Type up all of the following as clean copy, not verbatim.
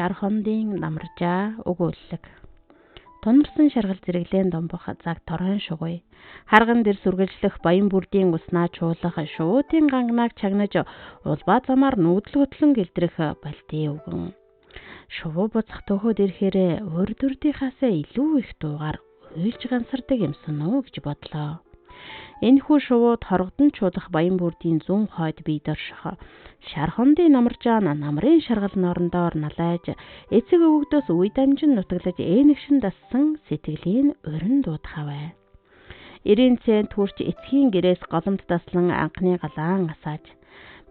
Шар хондын намаржаа өгүүлэг. Тунарсан шаргал зэрэглэн домбох цаг торгон шугуй. Харган дээр сүргэлжлэх баян бүрдийн уснаа чуулах шуудын ганганаг чагнаж улбаа замаар нүүдлэг хөтлөн гэлтрэх Балти өвгөн. Шувуу буцах төхөд ирэхээр урд урдийнхаасаа илүү их дуугаар уйлж гансардаг юмсан уу гэж бодлоо. Энэхүү шувууд хоргодон чуулах баян бүрдийн зүүн хойд бие дорших. Шар хондын намаржаа намрын шаргал норндоор налайж эцэг өвгдөөс үе дамжин нутаглаж энэгшин дассан сэтгэлийн өрн дуудахавай. Ирийн цэн түрч эцгийн гэрээс голомт таслан анхны галаан асааж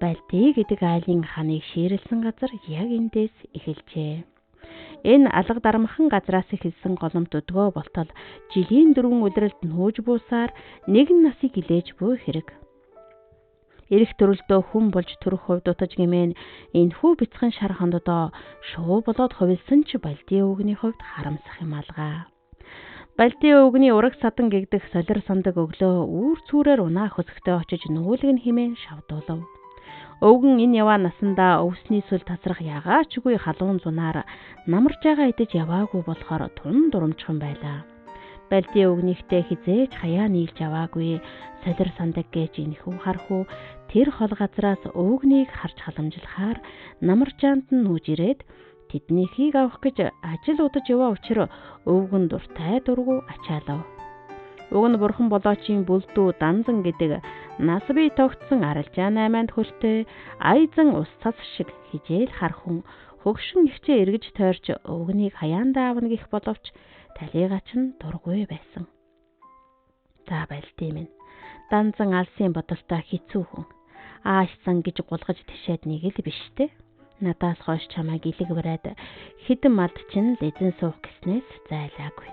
Балти гэдэг айлын ханыг шиiрлсэн газар яг эндээс эхэлжээ. Энэ алга дармахан газраас эхэлсэн голомт өдгөө болтол жилийн 4 улиралд нүүж буусаар нэгэн насыг илээж буй хэрэг. Ирэх төрөлдөө хүн болж төрөх хувьд утаж гэмээн энэхүү бяцхан шар хондодоо шувуу болоод хувилсан ч Балти өвгний хувьд харамсах юм алгаа. Балти өвгний ураг садан гэгдэх солир сандаг өглөө үүр цүүрээр унаа хөсгтөө очиж нүүлгэн химэн шавдуулав. Өвгөн энэ яваа насандаа өвсний сүл тасрах ягаачгүй халуун зунаар намарж байгаа идэж яваагүй болохоор тун дурамчхан байлаа. Балти өвгнийхтэй хизээж хаяа нийлж яваагүй солир сандаг гэж энэхүү хархуу тэр хол газраас өвгнийг харж халамжлахаар намаржаанд нь нүүж ирээд тэднийхийг авах гэж ажил удаж яваа учраа өвгөн дуртай дургу ачаалав. Уг нь бурхан болоочийн бүлдүү данзан гэдэг нас бий тогтсон аралжаа 8-нд хөлтэй айзан ус цас шиг хижээл хархун хөгшин ихчээ эргэж тойрч өвгнийг хаяандаа авна гэх боловч талигач нь дургүй байсан. За Балти минь данзан алсын бодолтой хэцүү хүн. Аашсан гэж гулгаж тишээд нэг л биш те. Надаас хойш чамайг илэг бариад хідэн мад чинь л эзэн суух гэснээс зайлаагүй.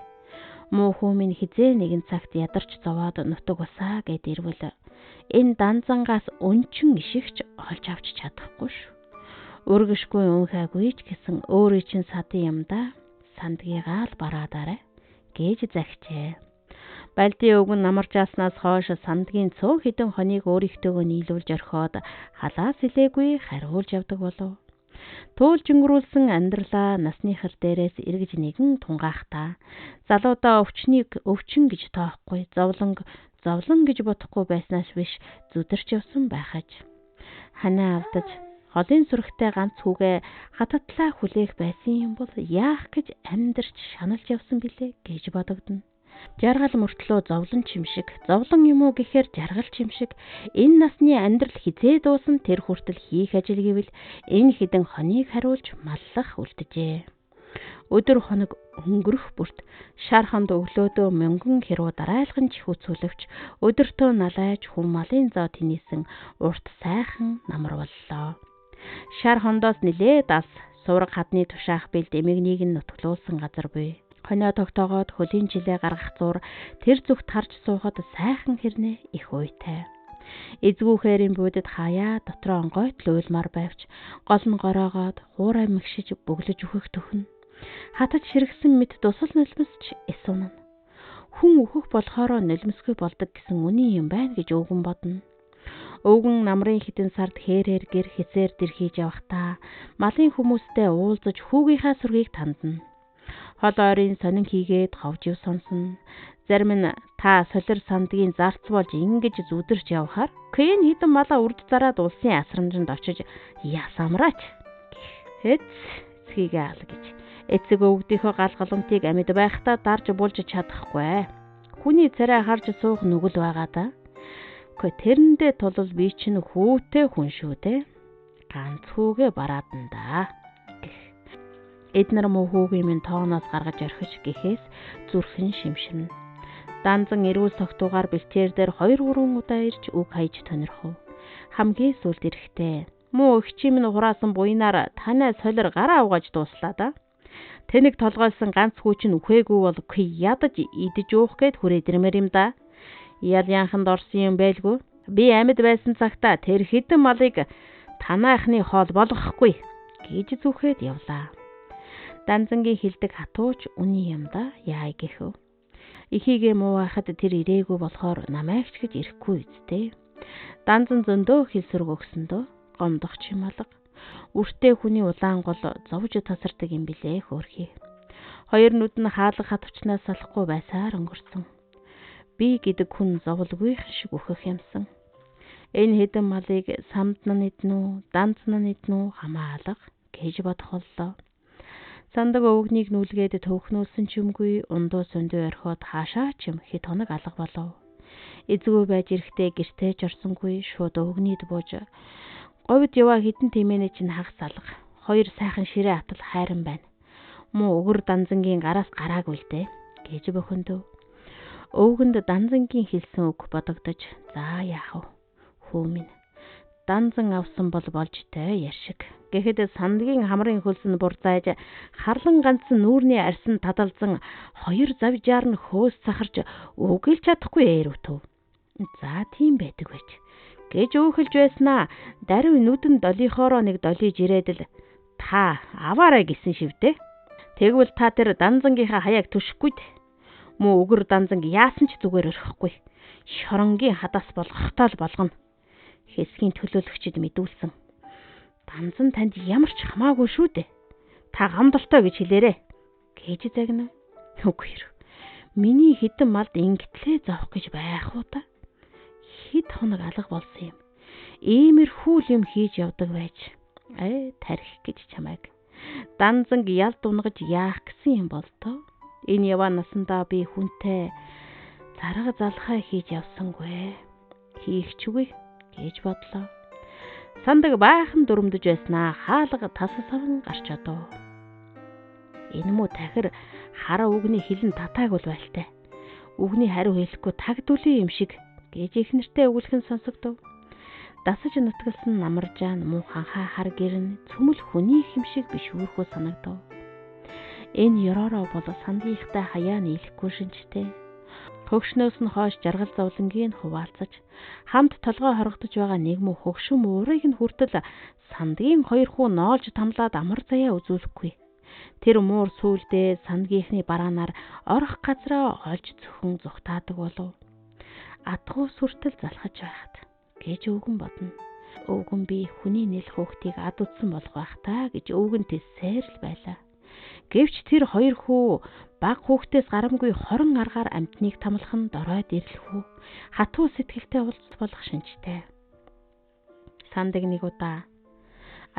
Муу хүмүүс хизээ нэгэн цагт ядарч зовоод нутаг усаа гэд ирвэл энэ данзангаас өнчин ишигч олж авч чадахгүй шүү. Өргөшгүй өнхайгүй ч гэсэн өөрийн чинь садын юмдаа сандгийгаа л бараадаарэ гэж захижээ. Балти өвгөн намаржааснаас хойш сандгийн цөөн хідэн хоныг өөрийнхтэйгөө нийлүүлж орхиод халаас илээгүй хариулж явдаг болов. Туулж өнгөрүүлсэн амьдралаа насныхэр дээрээс эргэж нэгэн тунгаахтаа залуудаа өвчин гэж тоохгүй зовлон гэж бодохгүй байснаас биш зүдэрч явсан байхаж. Ханаа автаж холын сүрхтэй ганц хүүгээ хататлаа хүлээх байсан юм бол яах гэж амьдарч шаналж явсан билээ гэж бодогдно. Жаргал мөртлөө зовлон чимшиг, зовлон юм уу гэхээр жаргал чимшиг энэ насны амьдрал хизээ дуусан тэр хүртэл хийх ажил гэвэл энэ хідэн хоныг хариулж маллах үлдэжээ. Өдөр хоног өнгөрөх бүрт шар хонд өглөөдөө мөнгөн хэрүү дараалган чихүүцүүлвч өдөртөө налайж хүм малын зоо тэнийсэн урт сайхан намар боллоо. Шар хондоос нилээд алс сувраг хадны тушаах бэлд эмэгнийг нь нутглуулсан газар буй. Хонио тогтоогоод хөлийн жилээ гаргах зур тэр зүгт харж суухад сайхан хэрнээ их уйтай. Эзгүүхээрийн буудад хаяа дотроо онгойт л уйлмар байвч гол нь гороогоод хуурай мэгшиж бөглөж өгөх төхнө. Хатаж ширгсэн мэд дусал нулимсч эсвнэ. Хүн өөхөх болохоороо нулимсгүй болдог гэсэн үний юм байна гэж өвгөн бодно. Өвгөн намрын хідэн сард хээрээр гэр хэсээр дэрхийж явахдаа малын хүмүүстэй уулзаж хүүгийнхаа сүргийг тандна. Хол ойрын сонин хийгээд ховж ив сонсон. Зарим нь та солир сандгийн зарц болж ингэж зүдэрч явхаар Кэн хідэн малаа үрд зараад улсын асрамжинд очиж ясамраач гэх эцгийгээ ал гэж. Эцэг өвгдийнхөө гал голомтыг амьд байхдаа дарж булж чадахгүй. Хүний царай харж суух нүгэл байгаа да. Тэрэндээ тулвал би чинь хүүтэй хүн шүү дээ. Ганц хүүгээ бараадан да. Эднэр муу хүүгийн минь тооноос гаргаж орхиж гэхээс зүрхэн шимширнэ. Данзан эрүүл согтуугаар бэлтээр дээр 2-3 удаа ирж үг хайж тонирхов. Хамгийн сүүлд ирэхдээ муу эгчийн минь хураасан буйнаар танай солир гараа угааж дууслаа да. Тэнэг толгойлсон ганц хүү чинь үхээгүй бол ядаж идэж уух гээд хүрээд ирмээр юм да. Ял янханд орсон юм байлгүй. Би амьд байсан цагта тэр хідэн малыг танаахны хоол болгохгүй гэж зүхэд явлаа. Данзангийн хилдэг хатууч үний юм да яа гэхв. Ихийгээ муу байхад тэр ирээгүй болохоор намайгч гэж ирэхгүй үсттэй. Данзан зөндөө хилсүрг өгсөндөө гомдох чим алга. Үртэй хүний улаан гол зовж тасардаг юм билээ хөөрхий. Хоёр нүд нь хаалга хатвчнаас салахгүй байсаар өнгөрсөн. Би гэдэг хүн зовлгүйх шиг өөхөх юмсан. Энэ хэдэн малыг самд нь иднэ үү, данц нь иднэ үү хамаалга гэж бодох боллоо. Сандаг өвгнийг нүлгээд төөхнөөсөн чимгүй ундуу сөндөө орхиод хаашаа ч юм хэд хоног алга болов. Эзгүй байж ирэхдээ гэртээ ч орсонгүй шууд өвгнийд бууж говьд яваа хідэн тимэнэ чинь хагас алга. Хоёр сайхан ширээ атал хайран байна. Муу өгөр данзангийн гараас гараагүй л дээ гэж бөхөндөө. Өвгөнд данзангийн хэлсэн үг бодогдож за яах вэ? Хүү минь данзан авсан бол болж тэй яршиг. Гэхэд сандгийн хамрын хөлс нь бурзааж харлан ганцсан нүүрний арьсан тадалзан хоёр завжаар нь хөөс сахарч өгөлж чадахгүй ээрвтв. За тийм байдаг байж. Гэж өөхөлж байснаа даруй нүдэн долихоороо нэг долиж ирээд л та аваарай гэсэн шивдэ. Тэгвэл та тэр данзангийнхаа хаяаг түшихгүй. Муу өгөр данзанг яасан ч зүгээр өрөхгүй. Шоронгийн хадаас болгохтаа л болгоно. Хэсгийн төлөөлөгчд мэдүүлсэн. Данзан танд ямар ч хамаагүй шүү дээ. Та гамдалтай гэж хэлээрэ. Гэж загнав. Үгүй ээ. Миний хідэн малд ингэтлээ зовх гэж байх уу та? Хэд хоног алга болсон юм. Иймэрхүү юм хийж явдаг байж. Тарих гэж чамайг. Данзанг ялд унгаж яах гэсэн юм бол тоо. Энэ яваа насандаа би хүнтэй зарга залхаа хийж явсангүй. Хийх ч үгүй гэж бодлоо. Сандаг баахан дүрмдэж байснаа хаалга тасасаван гарч одов. Энэ муу тахир хараа үгний хилэн татаагүй байлтай. Үгний хариу хэлэхгүй тагдүлийн юм шиг гэж их нэртэй өгүүлхэн сонсогдов. Дасаж нутгалсан намаржаан муу ханхаа хар гэрн цөмөл хүний юм шиг биш үүрхүү санагдав. Энэ ёроороо бол сандгийнхтай хаяа нийлэхгүй шинжтэй. Хөгшнөөс нь хойш жаргал зовлонгийн хуваалцаж хамт толгой хоргодож байгаа нэг муу хөгшин уурыг нь хүртэл сандгийн хоёр хүү ноолж тамлаад амар заяа үзүүлэхгүй. Тэр муур сүулдээ сандгийнхны бараанаар орох газраа олж зөвхөн зүхтаадаг болов. Атгуу сүртэл залхаж байхад гэж өвгөн бодно. Өвгөн би хүний нэл хөөхтийг ад үтсэн болох байх та гэж өвгөн тэссээр л байлаа. Гэвч тэр хоёр хүү баг хүүхдээс гарамгүй 20 аргаар амьтныг тамлах нь доройд ирлэхүү. Хатуу сэтгэлтэй уулз болох шинжтэй. Сандаг нэг удаа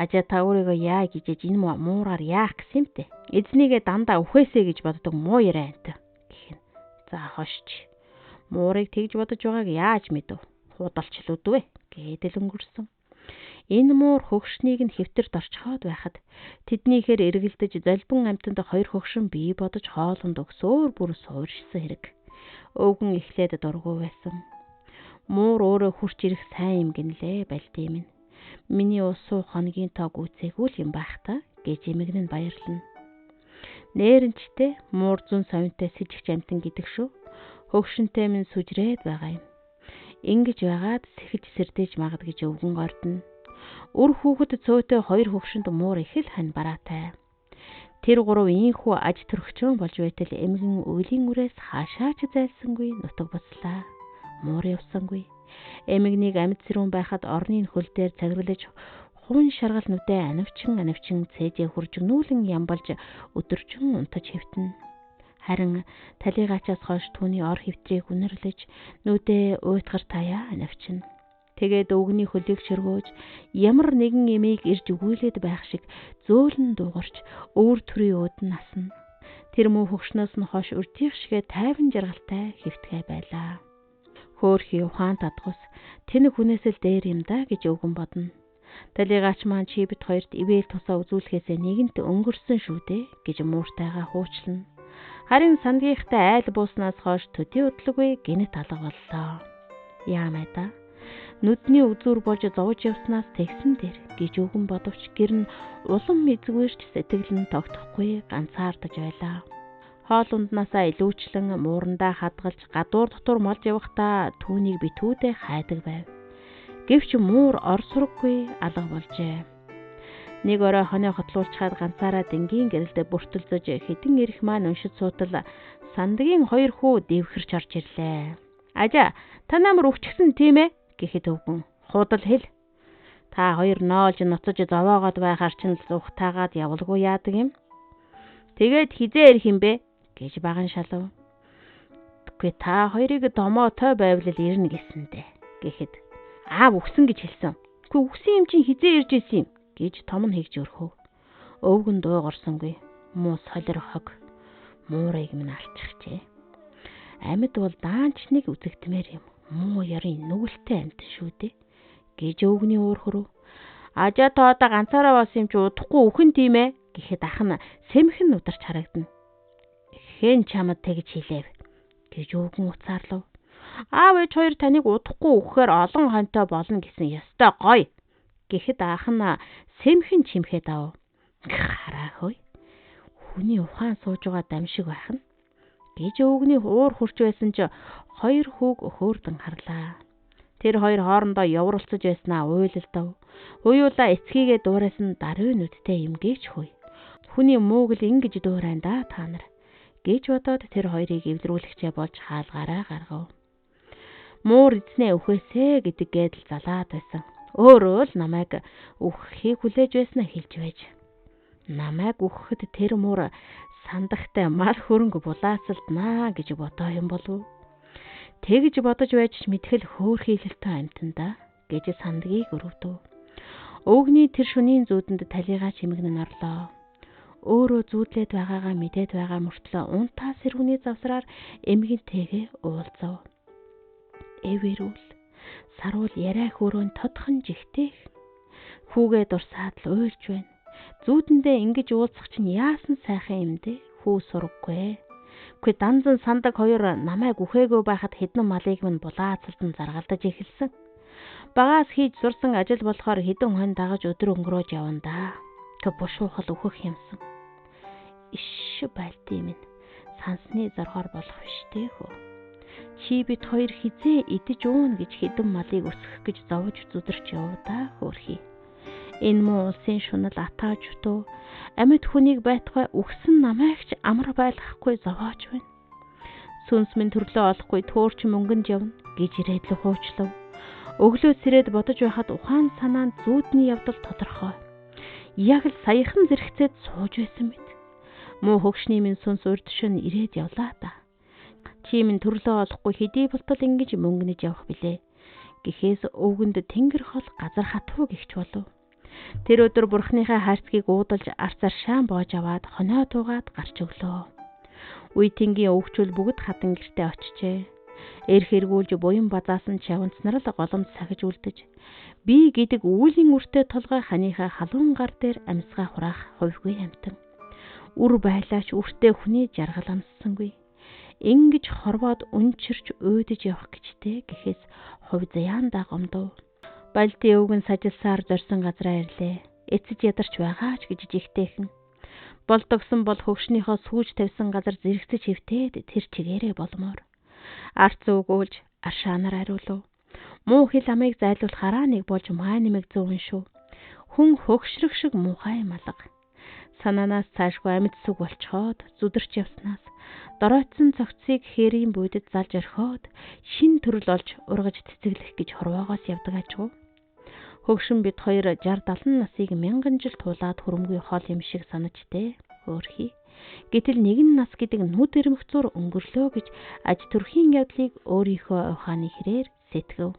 ажаа та өөрийгөө яа гэж энэ муураар яах гэсэн юмтэй. Эзнийгээ дандаа үхээсэ гэж боддог муу яриа анта. Гэх нь. За хошч. Муурыг тэгж бодож байгааг яаж мэдв? Худалчлуудвэ гэдэл өнгөрсөн. Энэ муур хөгшнийг нь хэвтэрд орчхоод байхад тэднийхээр эргэлдэж золбон амтанд хоёр хөгшин бие бодож хоолунд өгсөөр бүр суурьшсан хэрэг. Өвгөн эхлээд дургу байсан. Муур өөрөө хурч ирэх сайн юм гинлээ бальтий минь. Миний усуу хоногийн тоо гүйцээгүй л юм байх та гэж эмэгнэн баярлана. Нээрэнчтэй муур зүүн совинтай сэжигч амтан гэдэг шүү. Хөгшинтэй минь сүжрээд байгаа юм. Ингэж байгаад сэхэж сэрдэж магад гэж өвгөн ордно. Үр хүүхэд цөөтэй хоёр хөгшөнд муур их л хань бараатай. Тэр гурав ийхүү аж төрөгчөн болж байтал эмгэн өлийн үрээс хаашаач зайлсангүй нутаг буслаа. Муур явсангүй. Эмгэнийг амьд сэрүүн байхад орны хөл дээр цагирлаж хувин шаргал нүдэ анивчин цээжээ хуржигнүүлэн ямбалж өдөржин унтаж хэвтэн. Харин талигаачаас хойш түүний ор хэвтрийг үнэрлэж нүдэ уйтгар таяа анивчин. Тэгээд өвгний хөлийг ширгөөж ямар нэгэн эмийг ирж өгүүлээд байх шиг зөөлөн дуугарч өвөр төрийн өөд нь насна. Тэр муу хөгшнөөс нь хойш үрдих шигэ тайван жаргалтай хэвтгэ байлаа. Хөөхий ухаан татгус тэнэг хүнээс л дээр юм да гэж өвгөн бодно. Талигаач маань чи бит хоёрт ивэл тусаа үзүүлэхээсээ нэгэнт өнгөрсөн шүү дээ гэж мууртайгаа хуучлана. Харин сандгийнхтай айл бууснаас хойш төдий удлаггүй гинэт алга боллоо. Яамай да. Нүдний үзүүр болж зовж явснаас тэгсэн дээр гэж өвгөн бодовч гэр нь улам эзгүүрч сэтгэл нь тогтохгүй ганцаардаж байлаа. Хоол унднаасаа илүүчлэн муурандаа хадгалж гадуур дотор молж явахдаа түүнийг битүүдээ хайдаг байв. Гэвч муур орсроггүй алга болжээ. Нэг орой хоноо хотлуулчаад ганцаараа дэнгийн гэрэлдэ бүртэлзэж хідэн ирэх маань уншид суутал сандгийн хоёр хүү дэвхэрч орж ирлээ. Ажаа та намар өвчгсөн тийм ээ гэхэд өвгөн худал хэл. Та хоёр ноолж ноцож зовоогоод байхаар ч ухтаагаад явалгүй яадаг юм. Тэгээд хизээ ирэх юм бэ гэж баган шалав. Тэгвэл та хоёрыг домоотой байвал ирнэ гэсэндэ гэхэд аав өгсөн гэж хэлсэн. Гэхдээ өгсөн юм чинь хизээ ирж исэн юм гэж том нь хэлж өрхөв. Өвгөн дуугарсангүй. Муу солир хог муурыг минь алчихжээ. Амьд бол даанчныг үзэгдмээр юм. Муу ярын нүгэлтэй амьд шүү дээ гэж өвгний уур хөрөв. Ажаа тоодоо ганцаараа бас юм чи удахгүй өхөн тийм ээ гэхэд ах нь сэмхэн ударч харагдана. Хэн чамд тэгж хэлээв гэж өвгөн уцаарлав. Аав ээж хоёр таныг удахгүй өгөхээр олон хонтой болно гэсэн ёстой гоё гэхэд ах нь сэмхэн чимхэд ав. Хараа хөөе. Хүний ухаан сууж байгаа дамшиг байх нь гэж өвгний уур хурч байсан ч хоёр хүүг хөөрдөн харлаа. Тэр хоёр хоорондоо явралцаж байснаа уйлалдав. Уюулаа эцгийгээ дуурайсан даруй нүдтэй юм гээч хөөе. Хүний мууг л ингэж дуурайн да та нар гэж бодоод тэр хоёрыг эвлэрүүлэгчээ болж хаалгаараа гаргав. Муур эзнээ өхөөсэй гэдэг гэдэл залаад байсан. Өөрөө л намайг өгөхийг хүлээж байснаа хэлж байж. Намайг өгөхөд тэр муур сандагтай мал хөрөнгө булаацалднаа гэж бодоо юм болов. Тэгж бодож байж мэдхэл хөөрхийлэлтэй амтанда гэж сандгийг өрөвдөв. Өвгний тэр шөнийн зүүдэнд талигаа чимэгнэн орлоо. Өөрөө зүүдлээд байгаагаа мэдээд байгаа мөртлөө унтаа сэрүүний завсраар эмгэнтэйгээ уулзав. Эвэрүүл саруул яриа хөрөөн тодхон жигтээх. Хүүгээ дурсаад л уйлж байна. Зүүдэндээ ингэж уулзах чинь яасан сайхан юм дээ. Хүү сураггүй. Гэхдээ данзан сандаг хоёр намайг үхээгүй байхад хэдэн малыг минь булаацалдан заргалдаж эхэлсэн. Багаас хийж сурсан ажил болохоор хэдэн хон дагаж өдөр өнгөрөөж явна да. Тэг бушуухал үхэх юмсан. Иш байлтын минь сансны зоргоор болох биш дээ хөө. Чи бид хоёр хизээ идэж уун гэж хэдэн малыг өсгөх гэж зовж зүдэрч яв да хөөрхий. Энэ муу улсын шунал атааж утуу амьд хүнийг байтугай өгсөн намайгч амар байлгахгүй зовоож байна. Сүнс минь төрлөө олохгүй төөрч мөнгөнд явна гэж ирээдлээ хуучлав. Өглөө сэрээд бодож байхад ухаан санаанд зүүдний явдал тодорхой. Яг л саяхан зэрэгцээд сууж байсан мэт. Муу хөгшний минь сүнс урд шөн ирээд явлаа та. Чи минь төрлөө олохгүй хэдий болтол ингэж мөнгөнөж явах билээ. Гэхээс өвгөнд тэнгэр хол газар хатуу гихч болов. Тэр өдөр бурхныхаа хайрцгийг уудалж арцаар шаан боож аваад хоноо туугаад гарч өглөө. Үе тэнгийн өвгчүүл бүгд хатан гэртээ очижээ. Эрх эргүүлж буян базаасан чавнцнар л голомд сахиж үлдэж би гэдэг үүлийн үртэй толгой ханыхаа халуун гар дээр амьсгаа хураах хувьгүй амтан. Үр байлаач үртэй хүний жаргал амссангүй. Ингэж хорвоод өнчирч өөдөж явах гэжтэй гэхээс хувь заяандаа гомдов. Балти өвгөн сажилсаар зорсон газраа ирлээ. Эцэж ядарч байгаач гэж жигтэйхэн. Болдогсон бол хөгшнийхөө сүүж тавьсан газар зэрэгцэж хөвтөөд тэр чигээрээ болмоор. Арц өгүүлж аршаанаар ариулав. Муу хил амыг зайлуулахаараа нэг болж маа нэмэг зүүн шүү. Хүн хөгшрөх шиг муухай малга. Санаанаас цаашгүй амьд сүг болчхоод зүдэрч явснаас доройтсон цогцыг хээрийн бүйдэд залж орхиод шин төрөл олж ургаж цэцэглэх гэж хорвоогоос явдаг ажгүй. Хөгшин бид хоёр 60-70 насыг мянган жил туулаад хөрөмгүй хоол юм шиг санажтэй хөөрхий. Гэтэл нэгэн нас гэдэг нүд ирмэгцүүр өнгөрлөө гэж аж төрхийн явдлыг өөрийнхөө ухааны хэрээр сэтгэв.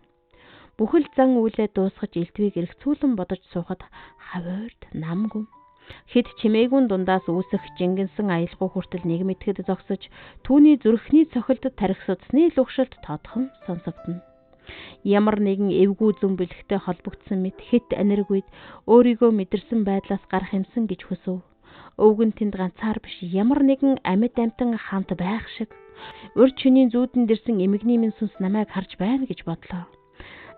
Бүхэл зан үйлээ дуусгаж элдвийг эргцүүлэн бодож суухад хавойрд намгүй. Хэд чимээгүн дундаас үүсэх жингэнсэн аялгүй хүртэл нэг мэтгэд зогсож түүний зүрхний цохилдод тархисудсны лугшилт тоодхон сонсогдно. Ямар нэгэн эвгүй зүм бэлэгтэй холбогдсон мэт хэт аниргүйд өөрийгөө мэдэрсэн байдлаас гарах юмсан гэж хүсв. Өвгөн тэнд ганцаар биш ямар нэгэн амьд амтан хамт байх шиг урд чиний зүүдэн дэрсэн эмэгний минь сүнс намайг харж байна гэж бодлоо.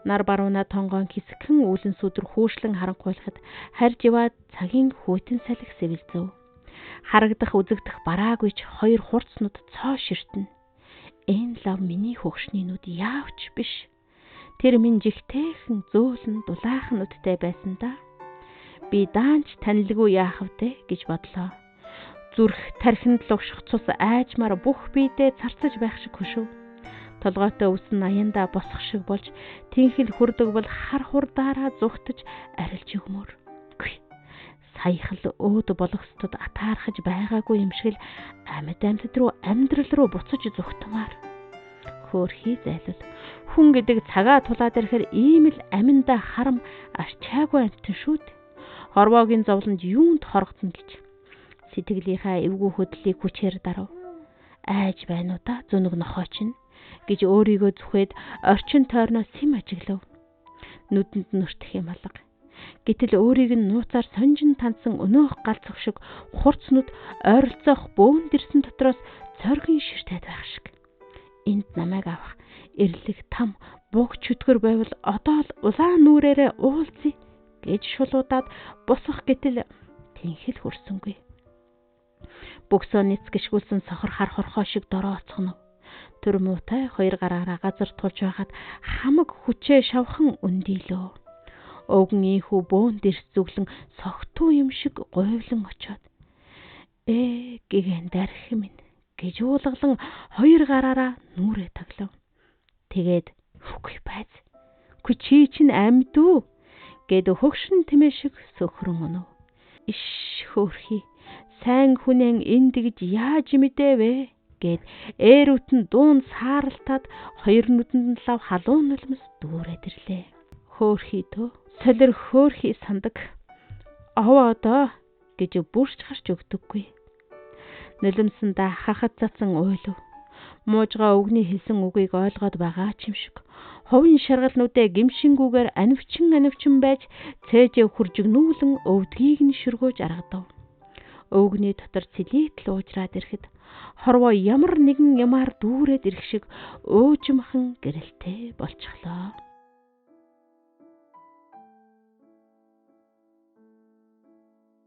Нар барууна тонгоон хэсгхэн үүлэн сүдэр хүүшлэн харанхуйлахад харж яваад цагийн хүйтэн салхи сэвэлзв. Харагдах үзэгдэх бараагүйч хоёр хурцнууд цоо ширтэн. Энэ лав миний хөгшний нүд яавч биш. Тэр минь жигтэйхэн зөөлөн дулаахан нүдтэй байсан да. Би даанч танилгүй яах вэ гэж бодлоо. Зүрх тархинд лувших цус айжмаар бүх биедээ царцаж байх шиг хөшөв. Толгойтой өвс нь аяндаа босох шиг болж тэнхэл хүрдэг бол хар хурдаараа зүгтж арилж өгмөр. Саяхал өөд болгостод атаархаж байгаагүй юм шиг л амьдрал руу буцаж зүгтмаар. Хөөрхий зайлвал хүн гэдэг цагаа тулаад ирэхээр ийм л аминда харам арчаагүй амтэн шүү дээ. Хорвоогийн зовлонд юунд хоргоцно гэж сэтгэлийнхаа эвгүй хөдлөлийг хүчээр дарав. Айж байна уу та зүнэг нохоо чинь гэж өөрийгөө зүхээд орчин тойрноос сэм ажиглав. Нүдэнд нүртэх юм алга. Гэтэл өөрийг нь нууцаар сонжин тандсан өнөөх галзах шиг хурц нүд ойролцоох бөөн дэрсэн дотроос цоргийн ширтээд байх шиг. Энд намайг авах эрлэг там буг чөтгөр байвал одоо л улаан нүрээрээ уулзъя гэж шулуудаад босох гэтэл тэнхэл хүрсэнгүй. Бөксөө ниц гიშгүүлсэн сохор хар хорхоо шиг дороо оцгоно. Тэр муутай хоёр гараараа газар тулж байгаад хамаг хүчээ шавхан өндийлөө. Өвгөн ийхүү бөөн дэрс зүглэн согтуу юм шиг гойвлон очоод гэгэн дарих минь гэж уулгалан хоёр гараараа нүрээ таглав. Тэгээд үгүй байз. Чи чинь амьд үү гэд хөгшин тэмээ шиг сөхрөн өнөв. Иш хөөрхий. Сайн хүнэн энд гэж яаж мэдэвэ гэд ээрүтэн дуун сааралтаад хоёр нүдэнд лав халуун нулимс дүүрээд ирлээ. Хөөрхий дөө солир хөөрхий сандаг. Овоо доо гэж бүрч гарч өгдөггүй. Нулимсандаа хахад цацсан ойлов. Муужгаа өгний хэлсэн үгийг ойлгоод байгаа ч юм шиг. Ховын шаргалнуудаа гимшингүүгээр анивчин байж цээжээ хуржигнүүлэн өвдгийг нь шүргөөж аргадав. Өвгний дотор цэлийтл уужраад ирэхэд хорвоо ямар нэгэн ямаар дүүрээд ирэх шиг өөжмхан гэрэлтэй болчихлоо.